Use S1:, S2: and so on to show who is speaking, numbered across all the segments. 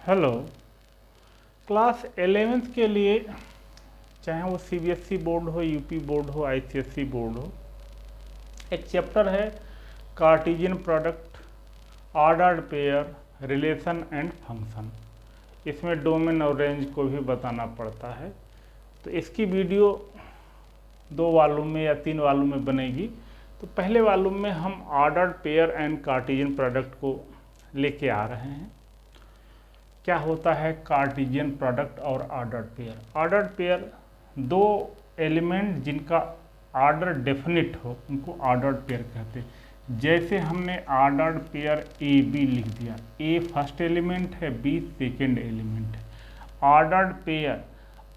S1: Hello. Class 11th के लिए, चाहे वो सीबीएसई बोर्ड हो, यूपी बोर्ड हो, आईसीएसई बोर्ड हो, एक चैप्टर है Cartesian product, ordered pair, relation and function. इसमें डोमेन और रेंज को भी बताना पड़ता है। तो इसकी वीडियो 2 वॉल्यूम में या 3 वॉल्यूम में बनेगी। तो पहले वॉल्यूम में हम ordered pair and Cartesian product को लेके आ रहे हैं। क्या होता है कार्टेशियन प्रोडक्ट और ऑर्डर्ड पेयर? ऑर्डर्ड पेयर दो एलिमेंट जिनका ऑर्डर डेफिनिट हो उनको ऑर्डर्ड पेयर कहते हैं। जैसे हमने ऑर्डर्ड पेयर ए बी लिख दिया, ए फर्स्ट एलिमेंट है, बी सेकेंड एलिमेंट है। ऑर्डर्ड पेयर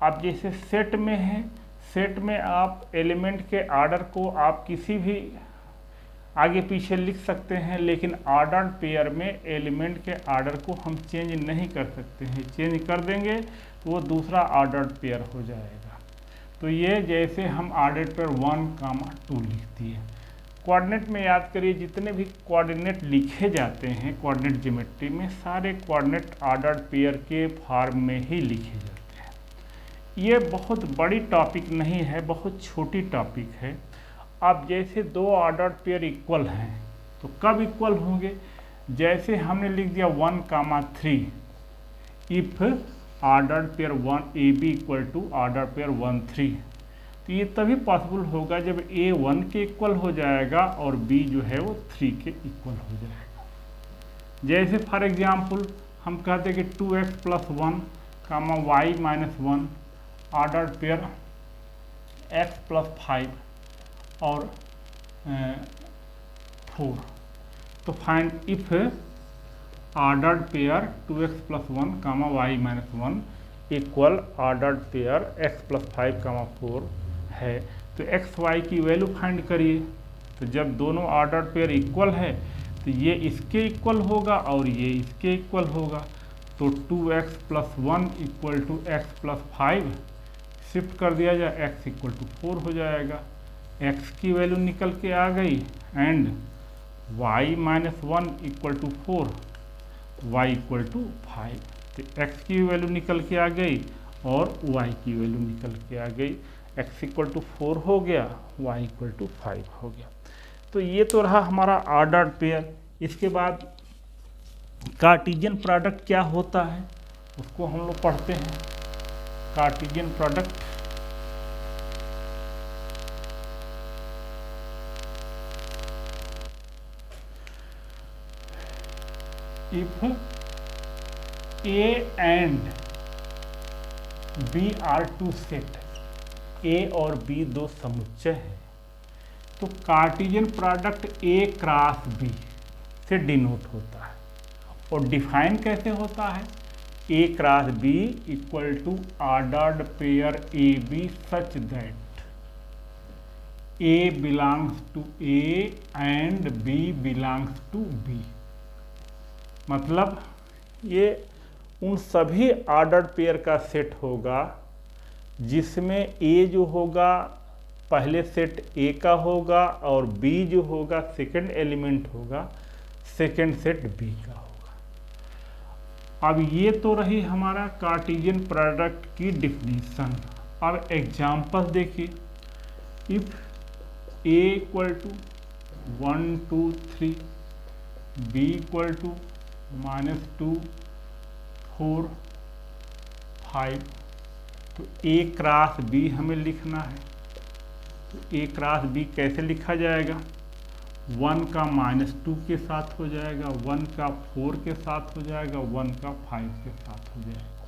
S1: अब जैसे सेट में है, सेट में आप एलिमेंट के ऑर्डर को आप किसी भी आगे पीछे लिख सकते हैं, लेकिन ऑर्डर्ड पेयर में एलिमेंट के ऑर्डर को हम चेंज नहीं कर सकते हैं। चेंज कर देंगे तो वो दूसरा ऑर्डर्ड पेयर हो जाएगा। तो ये जैसे हम ऑर्डर्ड पेयर 1, 2 लिख दिए। कोऑर्डिनेट में याद करिए, जितने भी कोऑर्डिनेट लिखे जाते हैं कोऑर्डिनेट ज्योमेट्री में, सारे कोऑर्डिनेट ऑर्डर्ड पेयर के फॉर्म में ही लिखे जाते हैं। ये बहुत बड़ी टॉपिक नहीं है, बहुत छोटी टॉपिक है। अब जैसे दो ऑर्डर्ड पेयर इक्वल हैं तो कब इक्वल होंगे? जैसे हमने लिख दिया 1, 3 if ordered pair 1 a b equal to order pair 1, 3, तो ये तभी पॉसिबल होगा जब ए 1 के इक्वल हो जाएगा और बी जो है वो 3 के इक्वल हो जाएगा। जैसे फॉर एग्जाम्पल हम कहते हैं कि 2x + 1, y - 1 ordered pair x + 5 और 4। तो find if ordered pair 2x + 1, y - 1 equal ordered pair x + 5, 4 है। तो x y की वैल्यू फाइंड करिए। तो जब दोनों ऑर्डर्ड पेयर इक्वल है तो ये इसके इक्वल होगा और ये इसके इक्वल होगा। तो 2x + 1 equal to x + 5 shift कर दिया जाए, x इक्वल टू 4 हो जाएगा। x की वैल्यू निकल के आ गई and y - 1 equal to 4, y equal to 5। तो x की वैल्यू निकल के आ गई और y की वैल्यू निकल के आ गई। x इक्वल टू 4 हो गया, y इक्वल टू 5 हो गया। तो ये तो रहा हमारा ऑर्डर्ड पेयर। इसके बाद कार्टेशियन प्रोडक्ट क्या होता है उसको हम लोग पढ़ते हैं। Cartesian product if A and B are two set, A और B दो समुच्चय हैं, तो Cartesian product A cross B से डिनोट होता है। और डिफाइन कैसे होता है? A cross B equal to ordered pair a b such that A belongs to A and B belongs to B। मतलब ये उन सभी ऑर्डर्ड पेयर का सेट होगा जिसमें A जो होगा पहले सेट A का होगा और B जो होगा सेकंड एलिमेंट होगा, सेकंड सेट B का होगा। अब ये तो रही हमारा कार्टेशियन प्रोडक्ट की डिफिनीशन। अब एग्जांपल देखिए। If A equal to 1, 2, 3, B equal to -2, 4, 5, तो A क्रॉस B हमें लिखना है। तो A क्रॉस B कैसे लिखा जाएगा? 1 का -2 के साथ हो जाएगा, 1 का 4 के साथ हो जाएगा, 1 का 5 के साथ हो जाएगा।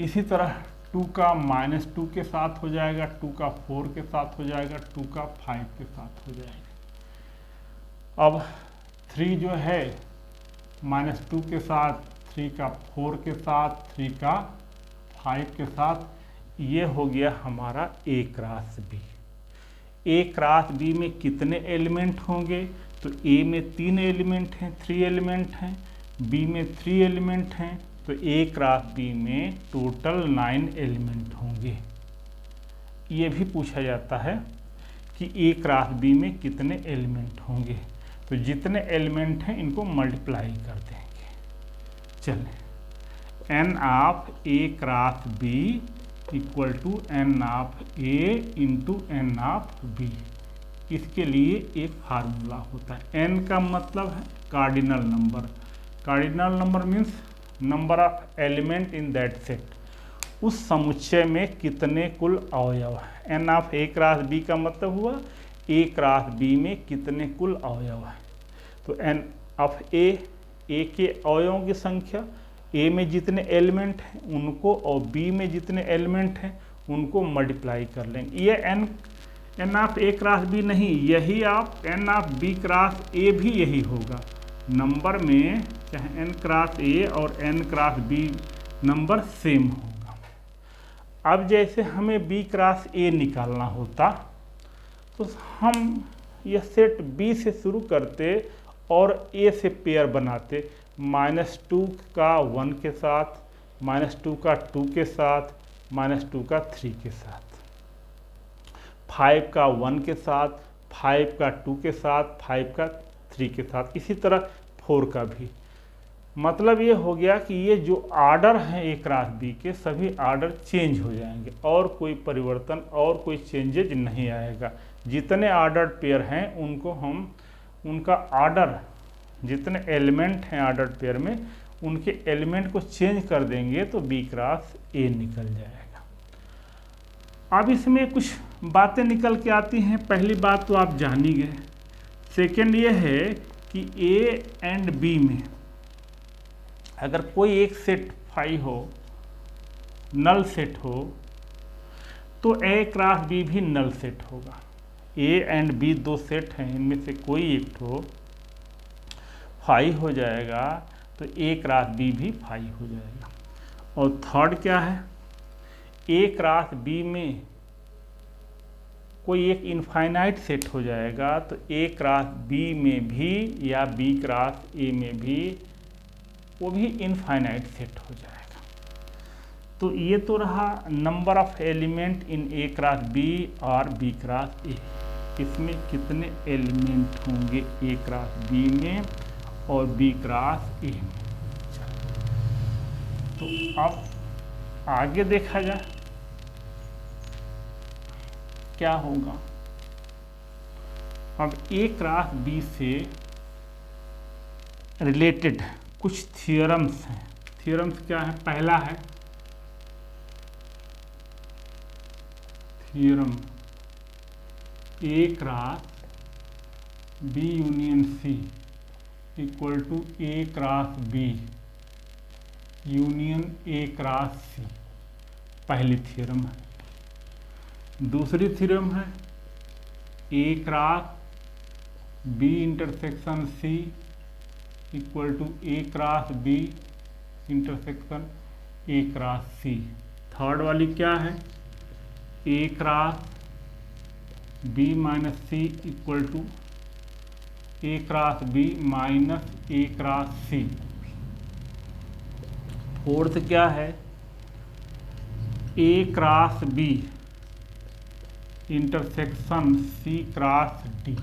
S1: इसी तरह 2 का -2 के साथ हो जाएगा, 2 का 4 के साथ हो जाएगा, 2 का 5 के साथ हो जाएगा। अब 3 जो है -2 के साथ, 3 का 4 के साथ, 3 का 5 के साथ, ये हो गया हमारा A cross B। A cross B में कितने एलिमेंट होंगे? तो A में 3 एलिमेंट हैं, 3 एलिमेंट हैं, B में 3 एलिमेंट हैं, तो A क्रॉस B में टोटल 9 एलिमेंट होंगे। ये भी पूछा जाता है कि A क्रॉस B में कितने एलिमेंट होंगे। तो जितने एलिमेंट हैं इनको मल्टीप्लाई कर देंगे। चलें n of A cross b equal to n of a into n of b. इसके लिए एक फार्मूला होता है। एन का मतलब है cardinal number. Cardinal number means number of element in that set. उस समुच्चय में कितने कुल अवयव हैं। N of A cross b का मतलब हुआ ए क्रॉस बी में कितने कुल अवयव हैं। तो एन ऑफ ए के अवयवों की संख्या, ए में जितने एलिमेंट हैं उनको और बी में जितने एलिमेंट हैं उनको मल्टीप्लाई कर लेंगे। ये n of A cross b नहीं, यही आप n of B cross a भी यही होगा। नंबर में चाहे एन क्रॉस ए और n cross b number same होगा। अब जैसे हमें बी क्रॉस ए निकालना होता तो हम यह सेट बी से शुरू करते और ए से पेयर बनाते। -2 का 1 के साथ, -2 का 2 के साथ, -2 का 3 के साथ, 5 का 1 के साथ, 5 का 2 के साथ, 5 का 3 के साथ, इसी तरह 4 का भी। मतलब ये हो गया कि ये जो आर्डर हैं ए क्रॉस बी के सभी आर्डर चेंज हो जाएंगे और कोई परिवर्तन और कोई चेंजेज नहीं आएगा। जितने आर्डर पेयर हैं उनको हम उनका आर्डर, जितने एलिमेंट हैं आर्डर पेयर में उनके एलिमेंट को चेंज कर देंगे तो बी क्रॉस ए निकल जाएगा। अब इसमें कुछ बातें निकल के आती हैं। पहली बात तो आप जान ही गए। सेकेंड ये है कि ए एंड बी में अगर कोई एक सेट फाई हो, नल सेट हो, तो ए क्रॉस बी भी नल सेट होगा। ए एंड बी दो सेट हैं, इनमें से कोई एक तो फाई हो जाएगा तो ए क्रॉस बी भी फाई हो जाएगा। और थर्ड क्या है, ए क्रॉस बी में कोई एक इनफाइनाइट सेट हो जाएगा तो ए क्रॉस बी में भी या बी क्रॉस ए में भी वो भी इनफाइनाइट सेट हो जाएगा। तो ये तो रहा number of element in a cross b और बी क्रॉस ए। इसमें कितने एलिमेंट होंगे ए क्रॉस बी में और बी क्रॉस ए में। तो अब आगे देखा जाए क्या होगा। अब ए क्रॉस बी से रिलेटेड कुछ थियरम्स हैं। थियरम्स क्या है? पहला है theorem A cross B union C equal to A cross B union A cross C. पहली थियरम है। दूसरी थ्योरम है A cross B intersection C equal to A cross B intersection A cross C. Third वाली क्या है? A cross B minus C equal to A cross B minus A cross C. Fourth क्या है? A cross B intersection C cross D.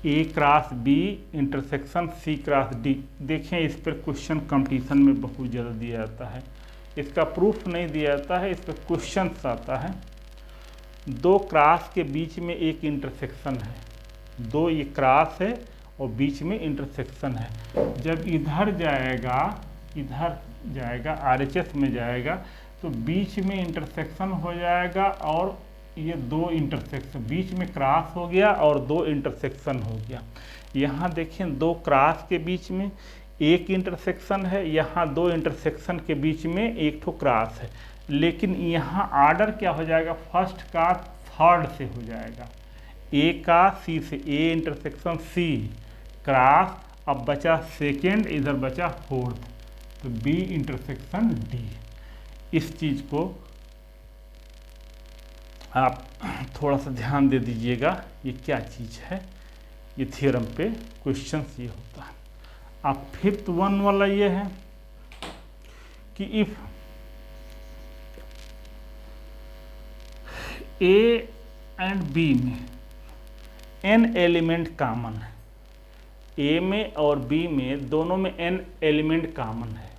S1: A cross B intersection C cross D. देखें इस पर question competition में बहुत ज़्यादा दिया जाता है। इसका प्रूफ नहीं दिया जाता है, इस पर क्वेश्चन आता है। दो क्रॉस के बीच में एक इंटरसेक्शन है, दो ये क्रॉस है और बीच में इंटरसेक्शन है। जब इधर जाएगा RHS में जाएगा तो बीच में इंटरसेक्शन हो जाएगा और ये दो इंटरसेक्शन, बीच में क्रॉस हो गया और दो इंटरसेक्शन हो गया। यहाँ देखें दो क्रॉस के बीच में एक इंटरसेक्शन है, यहाँ दो इंटरसेक्शन के बीच में एक ठो क्रॉस है। लेकिन यहाँ आर्डर क्या हो जाएगा? फर्स्ट का थर्ड से हो जाएगा। ए का सी से, ए इंटरसेक्शन सी क्रॉस, अब बचा सेकेंड, इधर बचा फोर्थ, तो बी इंटरसेक्शन डी। इस चीज़ को आप थोड़ा सा ध्यान दे दीजिएगा, ये क्या चीज़ है। ये थ्योरम पे क्वेश्चन ये होता है। अब फिफ्थ वन वाला ये है कि इफ ए एंड बी में n एलिमेंट कॉमन है, ए में और बी में दोनों में n एलिमेंट कॉमन है,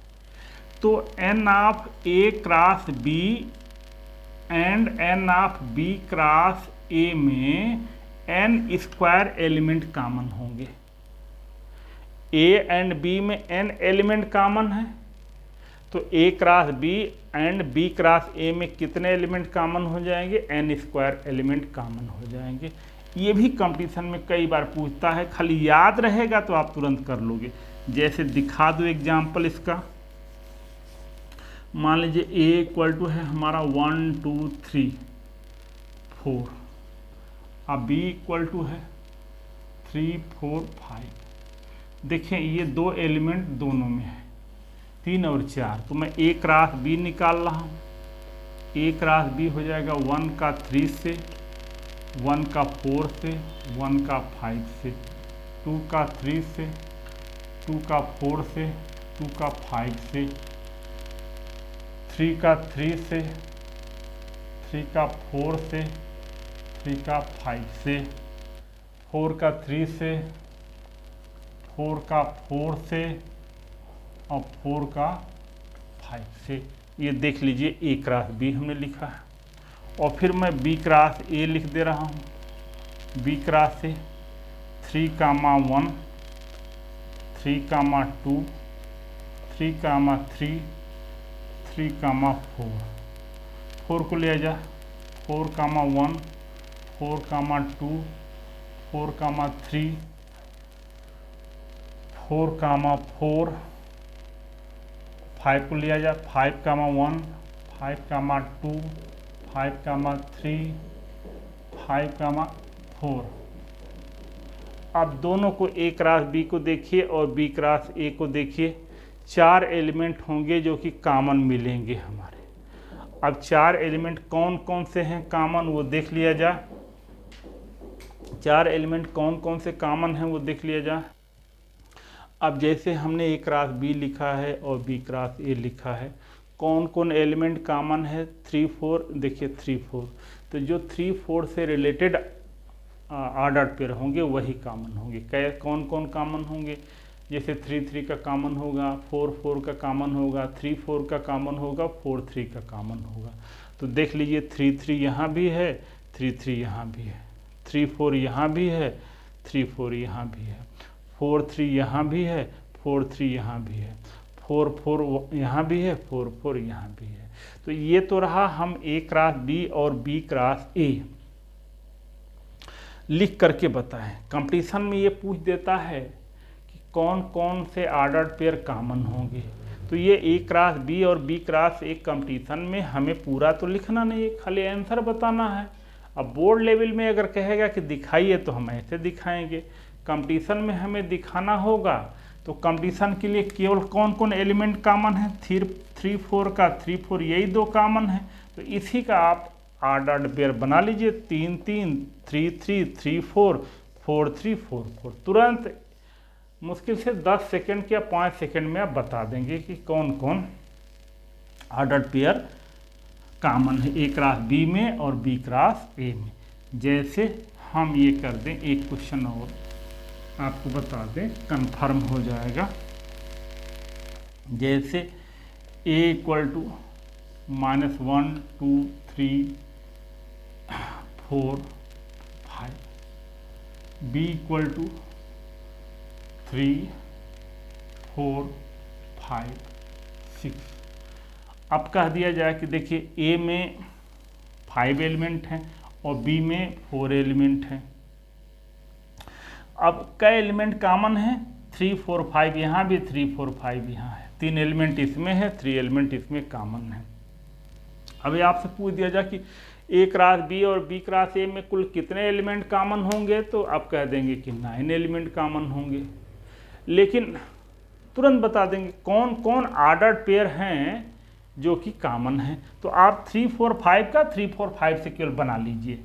S1: तो n of A cross B and n of B cross A में n स्क्वायर एलिमेंट कॉमन होंगे। ए एंड बी में n एलिमेंट कॉमन है, तो A cross B and B cross A में कितने element common हो जाएंगे, n स्क्वायर एलिमेंट कॉमन हो जाएंगे। ये भी कंपटीशन में कई बार पूछता है, खाली याद रहेगा तो आप तुरंत कर लोगे। जैसे दिखा दो एग्जाम्पल इसका, मान लीजिए ए इक्वल टू है हमारा 1 2 3 4, अब बी इक्वल टू है 3 4 5। देखें ये दो एलिमेंट दोनों में है, 3 और 4, तो मैं ए क्रॉस बी निकाल रहा हूँ। ए क्रॉस बी हो जाएगा 1 का 3 से, 1 का 4 से, 1 का 5 से, 2 का 3 से, 2 का 4 से, 2 का 5 से, 3 का 3 से, 3 का 4 से, 3 का 5 से, 4 का 3 से, 4 का 4 से और 4 का 5 से। ये देख लीजिए ए क्रॉस बी हमने लिखा है। और फिर मैं बी क्रॉस ए लिख दे रहा हूँ। बी क्रॉस से 3 कामा 1, 3 कामा 2, 3 कामा 3, 3 कामा 4, 4 को ले जा, 4 कामा 1, 4 कामा 2, 4 कामा 3, 4 कामा 4, 5 को लिया जा, 5 कामा 1, 5 कामा 2, 5 कामा 3, 5 कामा 4। अब दोनों को ए क्रॉस बी को देखिए और बी क्रॉस ए को देखिए, 4 एलिमेंट होंगे जो कि कॉमन मिलेंगे हमारे। अब 4 एलिमेंट कौन कौन से हैं कॉमन वो देख लिया जा। 4 एलिमेंट कौन कौन से कॉमन हैं वो देख लिया जा। अब जैसे हमने ए क्रॉस बी लिखा है और बी क्रॉस ए लिखा है, कौन कौन एलिमेंट कॉमन है, 3 4। देखिए 3 4, तो जो 3 4 से रिलेटेड ऑर्डर पेयर होंगे वही कॉमन होंगे। कौन कौन कॉमन होंगे, जैसे 3 3 का कॉमन होगा, 4 4 का कॉमन होगा, 3 4 का कॉमन होगा, 4 3 का कॉमन होगा। तो देख लीजिए 3 3 यहाँ भी है, 3 3 यहाँ भी है, 3 4 यहाँ भी है, 3 4 यहाँ भी है, 4 3 यहाँ भी है, 4 3 यहाँ भी है, 4 4 यहाँ भी है, 4 4 यहाँ भी है। तो ये तो रहा हम ए क्रॉस बी और बी क्रॉस ए लिख करके बताएं। कंपटीशन में ये पूछ देता है कि कौन कौन से ऑर्डर पेयर कॉमन होंगे, तो ये ए क्रॉस बी और बी क्रॉस ए कंपटीशन में हमें पूरा तो लिखना नहीं है, खाली आंसर बताना है। अब बोर्ड लेवल में अगर कहेगा कि दिखाइए तो हम ऐसे दिखाएंगे, कंपटीशन में हमें दिखाना होगा। तो कंपटीशन के लिए केवल कौन कौन एलिमेंट कॉमन है, 3 4 का 3 4 यही दो कॉमन है, तो इसी का आप ऑर्डर्ड पेयर बना लीजिए, 3 3 3 3 3 4 4 3 4 4। तुरंत मुश्किल से 10 सेकंड या 5 सेकंड में आप बता देंगे कि कौन कौन ऑर्डर्ड पेयर कॉमन है ए क्रॉस बी में और बी क्रॉस ए में। जैसे हम ये कर दें, एक क्वेश्चन और आपको बता दें, कंफर्म हो जाएगा। जैसे A equal to -1 2 3 4 5, B equal to 3 4 5 6। अब कह दिया जाए कि देखिए ए में 5 एलिमेंट हैं और बी में 4 एलिमेंट हैं। अब कई एलिमेंट कॉमन है, 3 4 5 यहाँ भी, 3 4 5 यहाँ है, 3 एलिमेंट इसमें है, 3 एलिमेंट इसमें कॉमन है। अभी आपसे पूछ दिया जाए कि ए क्रॉस बी और बी क्रॉस ए में कुल कितने एलिमेंट कॉमन होंगे, तो आप कह देंगे कि 9 एलिमेंट कॉमन होंगे। लेकिन तुरंत बता देंगे कौन कौन ऑर्डर्ड पेयर हैं जो कि कॉमन है। तो आप 3 4 5 का 3 4 5 से केवल बना लीजिए,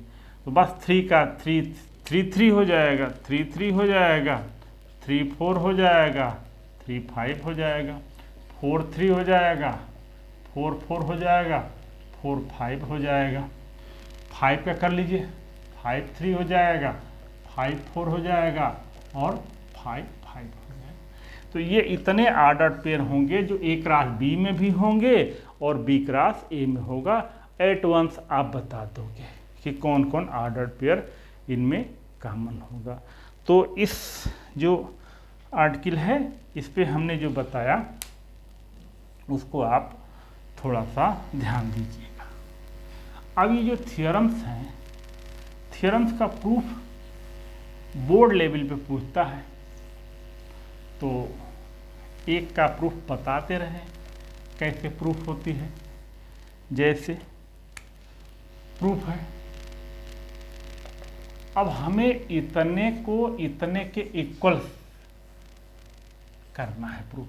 S1: तो बस 3 का 3 3 हो जाएगा, 3 3 हो जाएगा, 3 4 हो जाएगा, 3 5 हो जाएगा, 4 3 हो जाएगा, 4 4 हो जाएगा, 4 5 हो जाएगा। 5 का कर लीजिए, 5 3 हो जाएगा, 5 4 हो जाएगा और 5 5 हो जाए। तो ये इतने ऑर्डर्ड पेयर होंगे जो ए क्रॉस बी में भी होंगे और बी क्रॉस ए में होगा। एट वंस आप बता दोगे कि कौन कौन ऑर्डर्ड पेयर इनमें कॉमन होगा। तो इस जो आर्टिकल है इस पे हमने जो बताया उसको आप थोड़ा सा ध्यान दीजिएगा। अब ये जो थ्योरम्स हैं, थ्योरम्स का प्रूफ बोर्ड लेवल पे पूछता है, तो एक का प्रूफ बताते रहे कैसे प्रूफ होती है। जैसे प्रूफ है, अब हमें इतने को इतने के इक्वल करना है प्रूफ।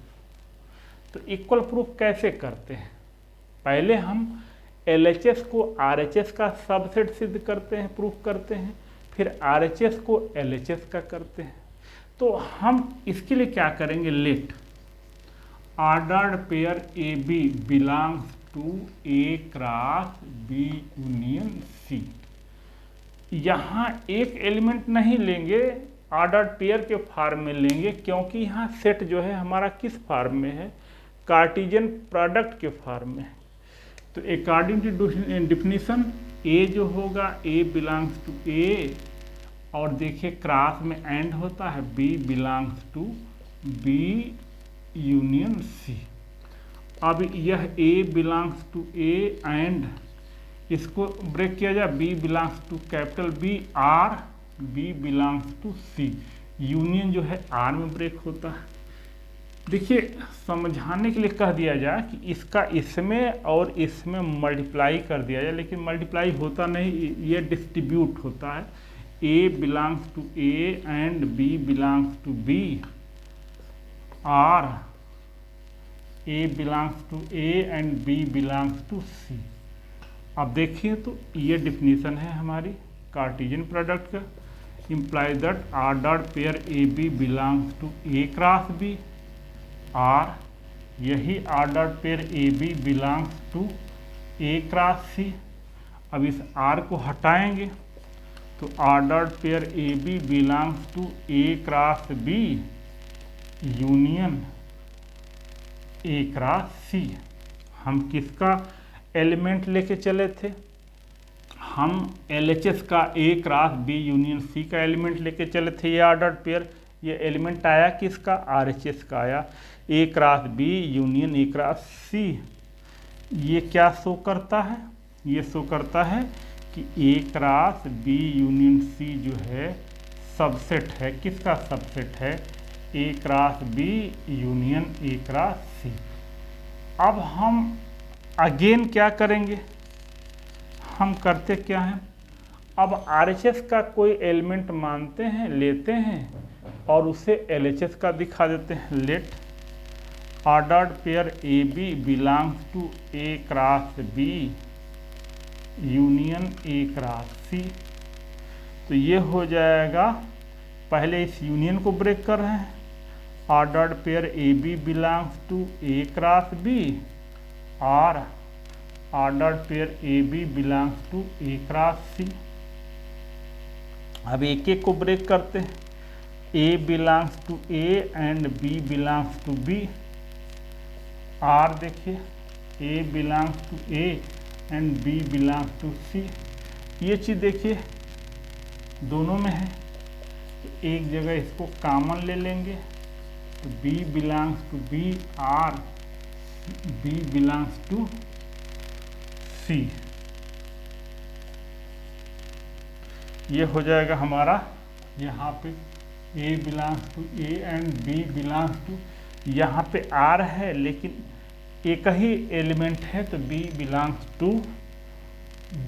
S1: तो इक्वल प्रूफ कैसे करते हैं? पहले हम LHS को RHS का सबसेट सिद्ध करते हैं, प्रूफ करते हैं, फिर RHS को LHS का करते हैं। तो हम इसके लिए क्या करेंगे, let ordered pair AB belongs to A cross B union C। यहाँ एक एलिमेंट नहीं लेंगे, ऑर्डर्ड पेयर के फॉर्म में लेंगे, क्योंकि यहाँ सेट जो है हमारा किस फॉर्म में है, कार्टेशियन प्रोडक्ट के फॉर्म में है। तो अकॉर्डिंग टू डिफिनीशन A जो होगा A बिलोंग्स टू A, और देखिए क्रॉस में एंड होता है B belongs to B union C। अब यह A belongs to A and इसको ब्रेक किया जाए, B belongs to capital B R, B belongs to C। Union जो है R में ब्रेक होता है। देखिए समझाने के लिए कह दिया जाए कि इसका इसमें और इसमें मल्टीप्लाई कर दिया जाए, लेकिन मल्टीप्लाई होता नहीं, ये डिस्ट्रीब्यूट होता है। A belongs to A and B belongs to B, और A belongs to A and B belongs to C। अब देखिए तो ये डिफिनीशन है हमारी कार्टेशियन प्रोडक्ट का, imply that ordered pair AB belongs to A cross B, और यही ordered pair AB belongs to A cross C। अब इस R को हटाएंगे तो ordered pair AB belongs to A cross B union A cross C। हम किसका element लेके चले थे? हम LHS का A cross B union C का एलिमेंट लेके चले थे। ये ऑर्डर्ड पेयर, ये एलिमेंट आया किसका? RHS का आया, A cross B union A cross C। ये क्या शो करता है? ये शो करता है कि A cross B union C जो है सबसेट है। किसका सबसेट है? A cross B union A cross C। अब हम अगेन क्या करेंगे? हम करते क्या हैं, अब RHS का कोई एलिमेंट मानते हैं, लेते हैं और उसे LHS का दिखा देते हैं। Let ordered pair AB belongs to A cross B union A cross C। तो ये हो जाएगा, पहले इस यूनियन को ब्रेक कर रहे हैं, ordered pair AB belongs to A cross B, और ordered pair AB belongs to A cross C। अब एक एक को ब्रेक करते हैं, A belongs to A and B belongs to B, और देखिए A belongs to A and B belongs to C। ये चीज़ देखिए दोनों में है, तो एक जगह इसको कॉमन ले लेंगे, तो B बिलोंग्स टू B और B बिलोंग्स टू C। ये हो जाएगा हमारा, यहाँ पे A belongs to A and B belongs to, यहाँ पे R है लेकिन एक ही एलिमेंट है, तो B belongs to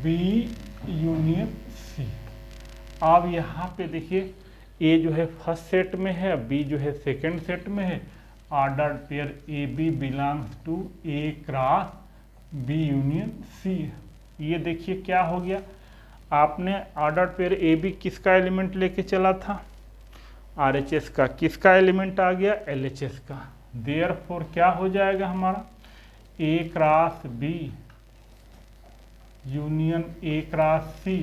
S1: B union C। अब यहाँ पे देखिए A जो है फर्स्ट सेट में है, B जो है सेकंड सेट में है। Ordered pair AB belongs to A cross B union C। ये देखिए क्या हो गया, आपने ऑर्डर्ड पेयर AB किसका एलिमेंट लेके चला था? RHS का। किसका एलिमेंट आ गया? LHS का। देयरफॉर क्या हो जाएगा हमारा? A cross B union A cross C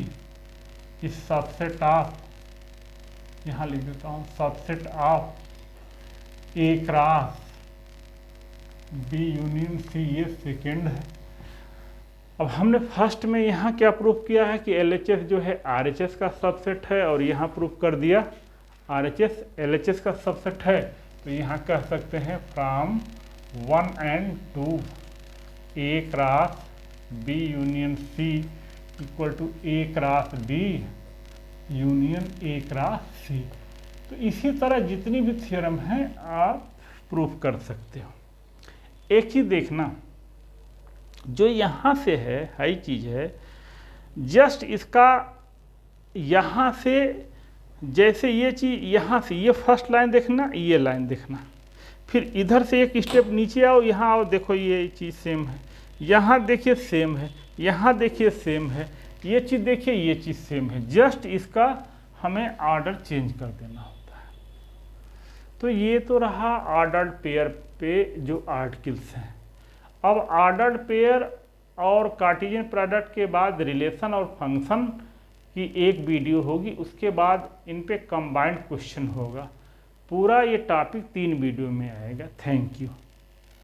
S1: इस सबसेट ऑफ, यहाँ लिख देता हूँ, subset of A cross B union C, ये सेकेंड है। अब हमने फर्स्ट में यहाँ क्या प्रूफ किया है कि LHS जो है RHS का सबसेट है, और यहाँ प्रूफ कर दिया RHS LHS का सबसेट है। तो यहाँ कह सकते हैं from 1 and 2 A cross B union C equal to A cross B union A cross C. तो इसी तरह जितनी भी थ्योरम हैं आप प्रूफ कर सकते हो। एक चीज़ देखना, जो यहाँ से है हाई चीज़ है, जस्ट इसका यहाँ से, जैसे ये चीज़ यहाँ से, ये फर्स्ट लाइन देखना, ये लाइन देखना, फिर इधर से एक स्टेप नीचे आओ, यहाँ आओ, देखो ये चीज़ सेम है, यहाँ देखिए सेम है, यहाँ देखिए सेम है, ये चीज़ देखिए ये चीज़ सेम है। जस्ट इसका हमें ऑर्डर चेंज कर देना होता है। तो ये तो रहा ऑर्डर्ड पेयर पे जो आर्टिकल्स हैं। अब ऑर्डर्ड पेयर और कार्टेशियन प्रोडक्ट के बाद रिलेशन और फंक्शन की एक वीडियो होगी, उसके बाद इन पे कंबाइंड क्वेश्चन होगा। पूरा ये टॉपिक 3 वीडियो में आएगा। Thank you.